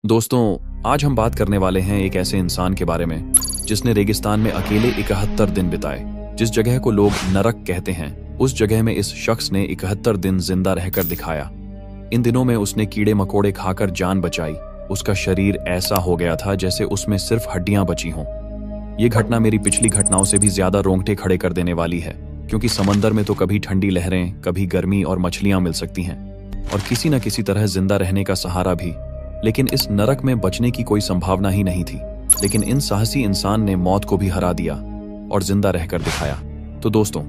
दोस्तों, आज हम बात करने वाले हैं एक ऐसे इंसान के बारे में जिसने रेगिस्तान में अकेले 71 दिन बिताए। जिस जगह को लोग नरक कहते हैं, उस जगह में इस शख्स ने 71 दिन जिंदा रहकर दिखाया। इन दिनों में उसने कीड़े मकोड़े खाकर जान बचाई। उसका शरीर ऐसा हो गया था जैसे उसमें सिर्फ हड्डियां बची हों। ये घटना मेरी पिछली घटनाओं से भी ज्यादा रोंगटे खड़े कर देने वाली है, क्योंकि समंदर में तो कभी ठंडी लहरें, कभी गर्मी और मछलियां मिल सकती हैं, और किसी न किसी तरह जिंदा रहने का सहारा भी। लेकिन इस नरक में बचने की कोई संभावना ही नहीं थी। लेकिन इन साहसी इंसान ने मौत को भी हरा दिया और जिंदा रहकर दिखाया। तो दोस्तों,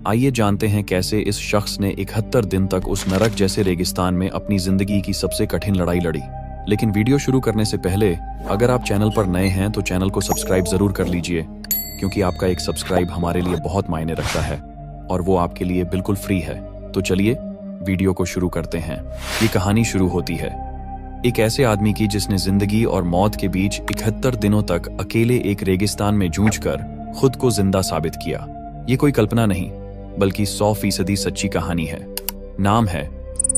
आइए जानते हैं कैसे इस शख्स ने 71 दिन तक उस नरक जैसे रेगिस्तान में अपनी जिंदगी की सबसे कठिन लड़ाई लड़ी। लेकिन वीडियो शुरू करने से पहले अगर आप चैनल पर नए हैं तो चैनल को सब्सक्राइब जरूर कर लीजिए, क्योंकि आपका एक सब्सक्राइब हमारे लिए बहुत मायने रखता है और वो आपके लिए बिल्कुल फ्री है। तो चलिए वीडियो को शुरू करते हैं। ये कहानी शुरू होती है एक ऐसे आदमी की जिसने जिंदगी और मौत के बीच 71 दिनों तक अकेले एक रेगिस्तान में जूझकर खुद को जिंदा साबित किया। ये कोई कल्पना नहीं, बल्कि 100% सच्ची कहानी है। नाम है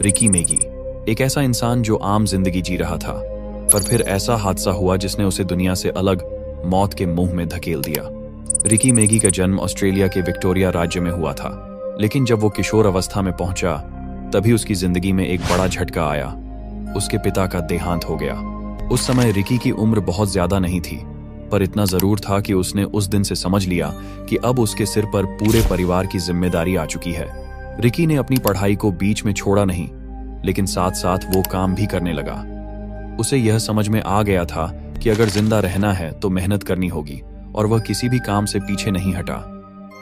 रिकी मेगी। एक ऐसा इंसान जो आम जिंदगी जी रहा था, पर फिर ऐसा हादसा हुआ जिसने उसे दुनिया से अलग मौत के मुंह में धकेल दिया। रिकी मेगी का जन्म ऑस्ट्रेलिया के विक्टोरिया राज्य में हुआ था, लेकिन जब वो किशोर अवस्था में पहुंचा तभी उसकी जिंदगी में एक बड़ा झटका आया। उसके पिता का देहांत हो गया। उस समय रिकी की उम्र बहुत ज्यादा नहीं थी, पर इतना जरूर था कि उसने उस दिन से समझ लिया कि अब उसके सिर पर पूरे परिवार की जिम्मेदारी आ चुकी है। रिकी ने अपनी पढ़ाई को बीच में छोड़ा नहीं, लेकिन साथ साथ वो काम भी करने लगा। उसे यह समझ में आ गया था कि अगर जिंदा रहना है तो मेहनत करनी होगी, और वह किसी भी काम से पीछे नहीं हटा।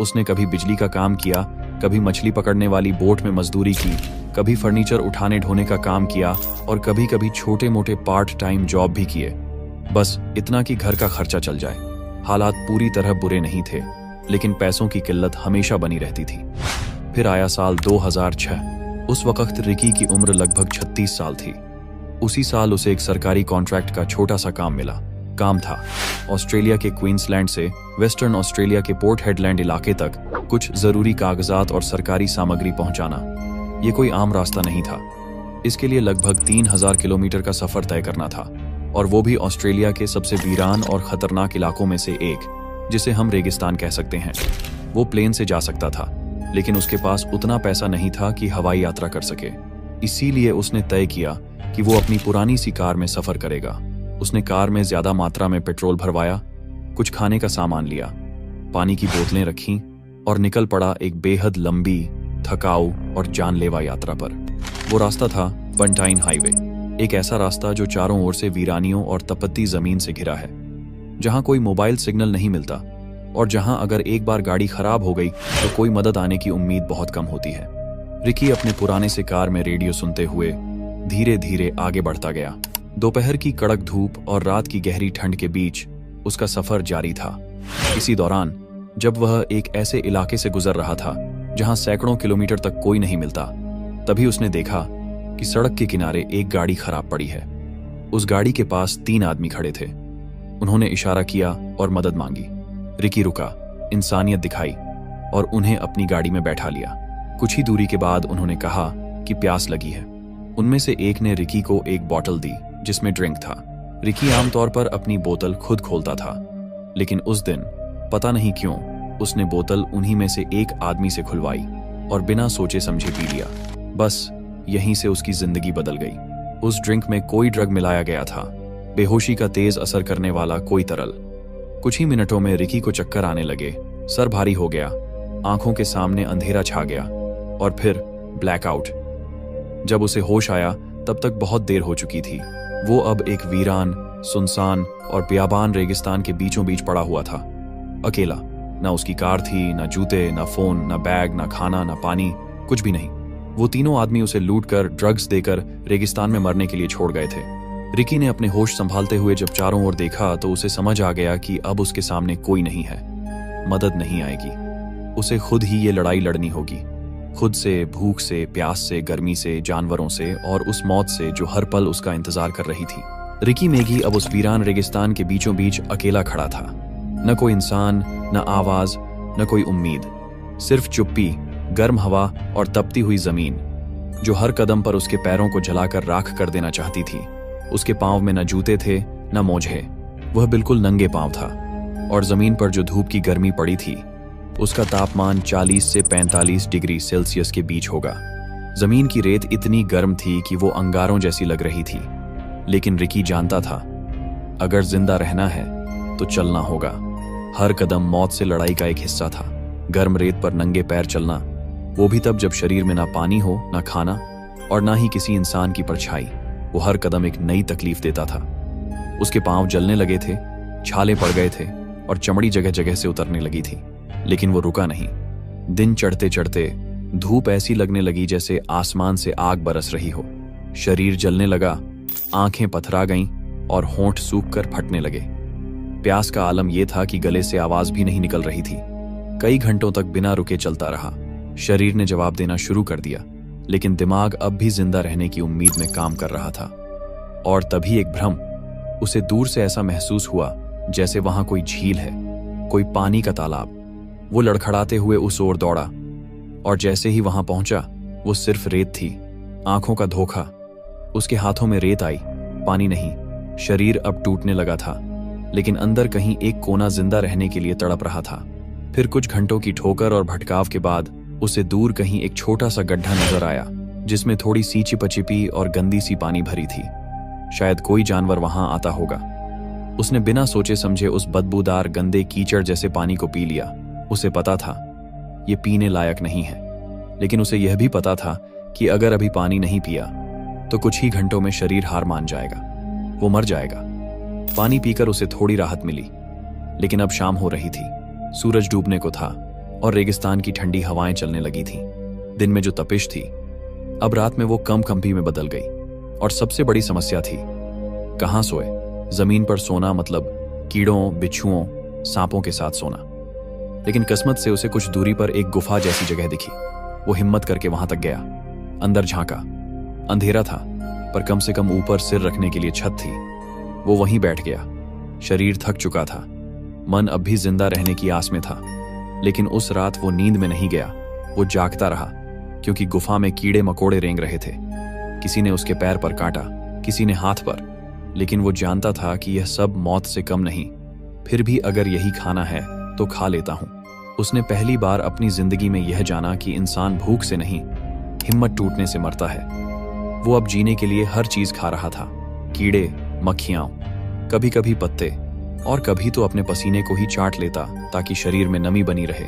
उसने कभी बिजली का काम किया, कभी मछली पकड़ने वाली बोट में मजदूरी की, कभी फर्नीचर उठाने ढोने का काम किया, और कभी कभी छोटे मोटे पार्ट टाइम जॉब भी किए, बस इतना कि घर का खर्चा चल जाए। हालात पूरी तरह बुरे नहीं थे, लेकिन पैसों की किल्लत हमेशा बनी रहती थी। फिर आया साल 2006। उस वक्त रिकी की उम्र लगभग 36 साल थी। उसी साल उसे एक सरकारी कॉन्ट्रैक्ट का छोटा सा काम मिला। काम था ऑस्ट्रेलिया के क्वींसलैंड से वेस्टर्न ऑस्ट्रेलिया के पोर्ट हेडलैंड इलाके तक कुछ जरूरी कागजात और सरकारी सामग्री पहुंचाना। ये कोई आम रास्ता नहीं था। इसके लिए लगभग 3000 किलोमीटर का सफर तय करना था, और वो भी ऑस्ट्रेलिया के सबसे वीरान और खतरनाक इलाकों में से एक, जिसे हम रेगिस्तान कह सकते हैं। वो प्लेन से जा सकता था, लेकिन उसके पास उतना पैसा नहीं था कि हवाई यात्रा कर सके। इसीलिए उसने तय किया कि वो अपनी पुरानी सी कार में सफर करेगा। उसने कार में ज्यादा मात्रा में पेट्रोल भरवाया, कुछ खाने का सामान लिया, पानी की बोतलें रखीं और निकल पड़ा एक बेहद लंबी, थकाऊ और जानलेवा यात्रा पर। वो रास्ता था बंटाइन हाईवे, एक ऐसा रास्ता जो चारों ओर से वीरानियों और तपती जमीन से घिरा है, जहां कोई मोबाइल सिग्नल नहीं मिलता, और जहां अगर एक बार गाड़ी खराब हो गई तो कोई मदद आने की उम्मीद बहुत कम होती है। रिकी अपने पुराने से कार में रेडियो सुनते हुए धीरे धीरे आगे बढ़ता गया। दोपहर की कड़क धूप और रात की गहरी ठंड के बीच उसका सफर जारी था। इसी दौरान जब वह एक ऐसे इलाके से गुजर रहा था जहां सैकड़ों किलोमीटर तक कोई नहीं मिलता, तभी उसने देखा कि सड़क के किनारे एक गाड़ी खराब पड़ी है। उस गाड़ी के पास 3 आदमी खड़े थे। उन्होंने इशारा किया और मदद मांगी। रिकी रुका, इंसानियत दिखाई और उन्हें अपनी गाड़ी में बैठा लिया। कुछ ही दूरी के बाद उन्होंने कहा कि प्यास लगी है। उनमें से एक ने रिकी को एक बोतल दी जिसमें ड्रिंक था। रिकी आमतौर पर अपनी बोतल खुद खोलता था, लेकिन उस दिन पता नहीं क्यों उसने बोतल उन्हीं में से एक आदमी से खुलवाई और बिना सोचे समझे पी लिया। बस यहीं से उसकी जिंदगी बदल गई। उस ड्रिंक में कोई ड्रग मिलाया गया था, बेहोशी का तेज असर करने वाला कोई तरल। कुछ ही मिनटों में रिकी को चक्कर आने लगे, सर भारी हो गया, आंखों के सामने अंधेरा छा गया और फिर ब्लैकआउट। जब उसे होश आया तब तक बहुत देर हो चुकी थी। वो अब एक वीरान, सुनसान और बियाबान रेगिस्तान के बीचों बीच पड़ा हुआ था, अकेला। ना उसकी कार थी, ना जूते, ना फोन, ना बैग, ना खाना, ना पानी, कुछ भी नहीं। वो तीनों आदमी उसे लूटकर, ड्रग्स देकर रेगिस्तान में मरने के लिए छोड़ गए थे। रिकी ने अपने होश संभालते हुए जब चारों ओर देखा तो उसे समझ आ गया कि अब उसके सामने कोई नहीं है, मदद नहीं आएगी। उसे खुद ही ये लड़ाई लड़नी होगी, खुद से, भूख से, प्यास से, गर्मी से, जानवरों से और उस मौत से जो हर पल उसका इंतजार कर रही थी। रिकी मेगी अब उस वीरान रेगिस्तान के बीचों बीच अकेला खड़ा था। न कोई इंसान, न आवाज, न कोई उम्मीद, सिर्फ चुप्पी, गर्म हवा और तपती हुई जमीन जो हर कदम पर उसके पैरों को जलाकर राख कर देना चाहती थी। उसके पांव में न जूते थे न मोजे, वह बिल्कुल नंगे पांव था। और जमीन पर जो धूप की गर्मी पड़ी थी उसका तापमान 40 से 45 डिग्री सेल्सियस के बीच होगा। जमीन की रेत इतनी गर्म थी कि वो अंगारों जैसी लग रही थी। लेकिन रिकी जानता था, अगर जिंदा रहना है तो चलना होगा। हर कदम मौत से लड़ाई का एक हिस्सा था। गर्म रेत पर नंगे पैर चलना, वो भी तब जब शरीर में ना पानी हो, ना खाना और ना ही किसी इंसान की परछाई। वो हर कदम एक नई तकलीफ देता था। उसके पांव जलने लगे थे, छाले पड़ गए थे और चमड़ी जगह जगह से उतरने लगी थी। लेकिन वो रुका नहीं। दिन चढ़ते चढ़ते धूप ऐसी लगने लगी जैसे आसमान से आग बरस रही हो। शरीर जलने लगा, आंखें पथरा गईं और होंठ सूख कर फटने लगे। प्यास का आलम यह था कि गले से आवाज भी नहीं निकल रही थी। कई घंटों तक बिना रुके चलता रहा। शरीर ने जवाब देना शुरू कर दिया, लेकिन दिमाग अब भी जिंदा रहने की उम्मीद में काम कर रहा था। और तभी एक भ्रम, उसे दूर से ऐसा महसूस हुआ जैसे वहां कोई झील है, कोई पानी का तालाब। वो लड़खड़ाते हुए उस ओर दौड़ा और जैसे ही वहां पहुंचा वो सिर्फ रेत थी, आंखों का धोखा। उसके हाथों में रेत आई, पानी नहीं। शरीर अब टूटने लगा था, लेकिन अंदर कहीं एक कोना जिंदा रहने के लिए तड़प रहा था। फिर कुछ घंटों की ठोकर और भटकाव के बाद उसे दूर कहीं एक छोटा सा गड्ढा नजर आया, जिसमें थोड़ी सी चिपचिपी और गंदी सी पानी भरी थी। शायद कोई जानवर वहां आता होगा। उसने बिना सोचे समझे उस बदबूदार गंदे कीचड़ जैसे पानी को पी लिया। उसे पता था ये पीने लायक नहीं है, लेकिन उसे यह भी पता था कि अगर अभी पानी नहीं पिया तो कुछ ही घंटों में शरीर हार मान जाएगा, वो मर जाएगा। पानी पीकर उसे थोड़ी राहत मिली, लेकिन अब शाम हो रही थी, सूरज डूबने को था और रेगिस्तान की ठंडी हवाएं चलने लगी थीं। दिन में जो तपिश थी अब रात में वो कंपी में बदल गई। और सबसे बड़ी समस्या थी, कहां सोए। जमीन पर सोना मतलब कीड़ों, बिच्छुओं, सांपों के साथ सोना। लेकिन किस्मत से उसे कुछ दूरी पर एक गुफा जैसी जगह दिखी। वो हिम्मत करके वहां तक गया, अंदर झांका। अंधेरा था, पर कम से कम ऊपर सिर रखने के लिए छत थी। वो वहीं बैठ गया। शरीर थक चुका था, मन अब भी जिंदा रहने की आस में था। लेकिन उस रात वो नींद में नहीं गया, वो जागता रहा, क्योंकि गुफा में कीड़े मकोड़े रेंग रहे थे। किसी ने उसके पैर पर काटा, किसी ने हाथ पर, लेकिन वो जानता था कि यह सब मौत से कम नहीं। फिर भी अगर यही खाना है तो खा लेता हूं। उसने पहली बार अपनी जिंदगी में यह जाना कि इंसान भूख से नहीं, हिम्मत टूटने से मरता है। वो अब जीने के लिए हर चीज खा रहा था, कीड़े, मक्खियां, कभी कभी पत्ते, और कभी तो अपने पसीने को ही चाट लेता ताकि शरीर में नमी बनी रहे।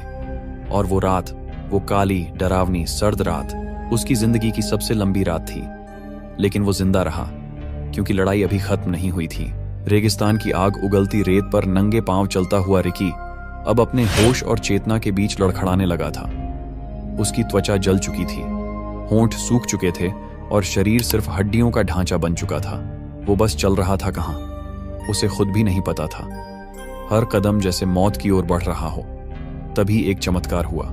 और वो रात, वो काली, डरावनी, सर्द रात उसकी जिंदगी की सबसे लंबी रात थी। लेकिन वो जिंदा रहा, क्योंकि लड़ाई अभी खत्म नहीं हुई थी। रेगिस्तान की आग उगलती रेत पर नंगे पांव चलता हुआ रिकी अब अपने होश और चेतना के बीच लड़खड़ाने लगा था। उसकी त्वचा जल चुकी थी, होंठ सूख चुके थे और शरीर सिर्फ हड्डियों का ढांचा बन चुका था। वो बस चल रहा था कहां, उसे खुद भी नहीं पता था। हर कदम जैसे मौत की ओर बढ़ रहा हो। तभी एक चमत्कार हुआ।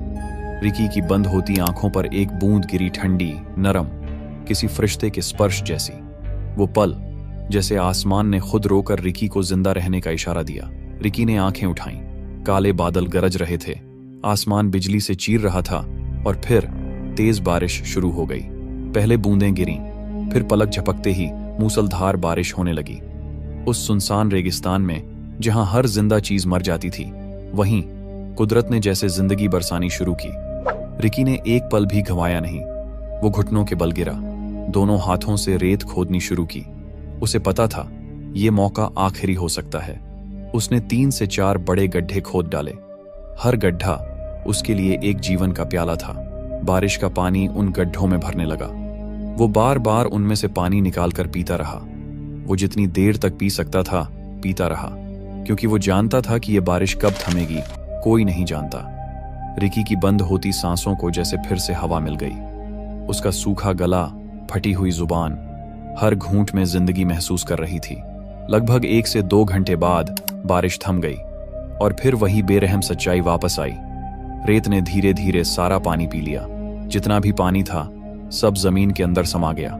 रिकी की बंद होती आंखों पर एक बूंद गिरी, ठंडी, नरम, किसी फरिश्ते के स्पर्श जैसी। वो पल, जैसे आसमान ने खुद रोकर रिकी को जिंदा रहने का इशारा दिया। रिकी ने आंखें उठाईं। काले बादल गरज रहे थे, आसमान बिजली से चीर रहा था और फिर तेज बारिश शुरू हो गई। पहले बूंदें गिरीं, फिर पलक झपकते ही मूसलधार बारिश होने लगी। उस सुनसान रेगिस्तान में जहां हर जिंदा चीज मर जाती थी, वहीं कुदरत ने जैसे जिंदगी बरसानी शुरू की। रिकी ने एक पल भी गंवाया नहीं। वो घुटनों के बल गिरा, दोनों हाथों से रेत खोदनी शुरू की। उसे पता था ये मौका आखिरी हो सकता है। उसने 3 से 4 बड़े गड्ढे खोद डाले। हर गड्ढा उसके लिए एक जीवन का प्याला था। बारिश का पानी उन गड्ढों में भरने लगा। वो बार बार उनमें से पानी निकालकर पीता रहा। वो जितनी देर तक पी सकता था पीता रहा, क्योंकि वो जानता था कि यह बारिश कब थमेगी कोई नहीं जानता। रिकी की बंद होती सांसों को जैसे फिर से हवा मिल गई। उसका सूखा गला, फटी हुई जुबान, हर घूंट में जिंदगी महसूस कर रही थी। लगभग 1 से 2 घंटे बाद बारिश थम गई और फिर वही बेरहम सच्चाई वापस आई। रेत ने धीरे धीरे सारा पानी पी लिया। जितना भी पानी था सब जमीन के अंदर समा गया।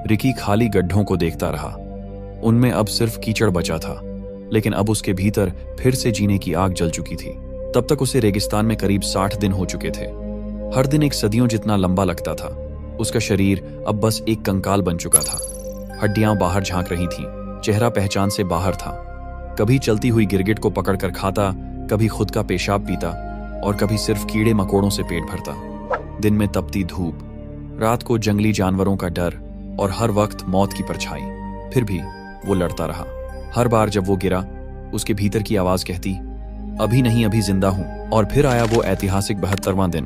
रिकी खाली गड्ढों को देखता रहा। उनमें अब सिर्फ कीचड़ बचा था, लेकिन अब उसके भीतर फिर से जीने की आग जल चुकी थी। तब तक उसे रेगिस्तान में करीब 60 दिन हो चुके थे। हर दिन एक सदियों जितना लंबा लगता था। उसका शरीर अब बस एक कंकाल बन चुका था। हड्डियां बाहर झांक रही थीं, चेहरा पहचान से बाहर था। कभी चलती हुई गिरगिट को पकड़कर खाता, कभी खुद का पेशाब पीता और कभी सिर्फ कीड़े मकोड़ों से पेट भरता। दिन में तपती धूप, रात को जंगली जानवरों का डर और हर वक्त मौत की परछाई। फिर भी वो लड़ता रहा। हर बार जब वो गिरा, उसके भीतर की आवाज कहती, अभी नहीं, अभी जिंदा हूं। और फिर आया वो ऐतिहासिक 72वां दिन,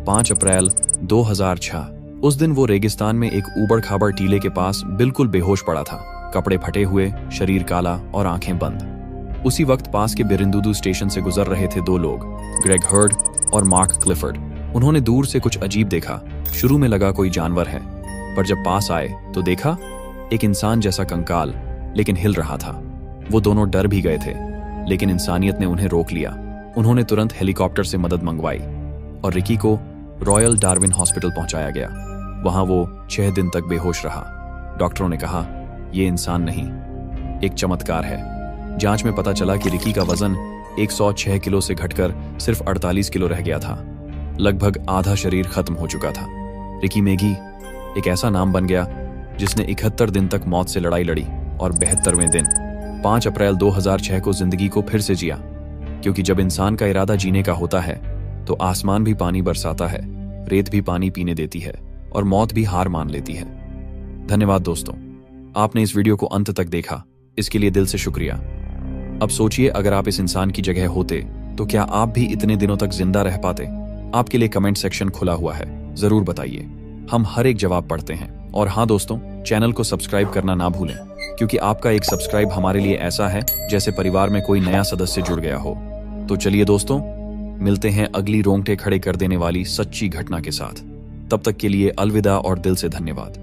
5 अप्रैल 2006। उस दिन वो रेगिस्तान में एक ऊबड़ खाबड़ टीले के पास बिल्कुल बेहोश पड़ा था, कपड़े फटे हुए, शरीर काला और आंखें बंद। उसी वक्त पास के बिरिंदुदू स्टेशन से गुजर रहे थे 2 लोग, ग्रेग हर्ड और मार्क क्लिफर्ड। उन्होंने दूर से कुछ अजीब देखा। शुरू में लगा कोई जानवर है, पर जब पास आए तो देखा एक इंसान जैसा कंकाल, लेकिन हिल रहा था। वो दोनों डर भी गए थे, लेकिन इंसानियत ने उन्हें रोक लिया। उन्होंने तुरंत हेलीकॉप्टर से मदद मंगवाई और रिकी को रॉयल डार्विन हॉस्पिटल पहुंचाया गया। वहां वो 6 दिन तक बेहोश रहा। डॉक्टरों ने कहा, ये इंसान नहीं, एक चमत्कार है। जांच में पता चला कि रिकी का वजन 106 किलो से घटकर सिर्फ 48 किलो रह गया था। लगभग आधा शरीर खत्म हो चुका था। रिकी मेगी एक ऐसा नाम बन गया जिसने 71 दिन तक मौत से लड़ाई लड़ी और 72वें दिन 5 अप्रैल 2006 को जिंदगी को फिर से जिया। क्योंकि जब इंसान का इरादा जीने का होता है तो आसमान भी पानी बरसाता है, रेत भी पानी पीने देती है और मौत भी हार मान लेती है। धन्यवाद दोस्तों, आपने इस वीडियो को अंत तक देखा, इसके लिए दिल से शुक्रिया। अब सोचिए, अगर आप इस इंसान की जगह होते तो क्या आप भी इतने दिनों तक जिंदा रह पाते? आपके लिए कमेंट सेक्शन खुला हुआ है, जरूर बताइए, हम हर एक जवाब पढ़ते हैं। और हाँ दोस्तों, चैनल को सब्सक्राइब करना ना भूलें, क्योंकि आपका एक सब्सक्राइब हमारे लिए ऐसा है जैसे परिवार में कोई नया सदस्य जुड़ गया हो। तो चलिए दोस्तों, मिलते हैं अगली रोंगटे खड़े कर देने वाली सच्ची घटना के साथ। तब तक के लिए अलविदा और दिल से धन्यवाद।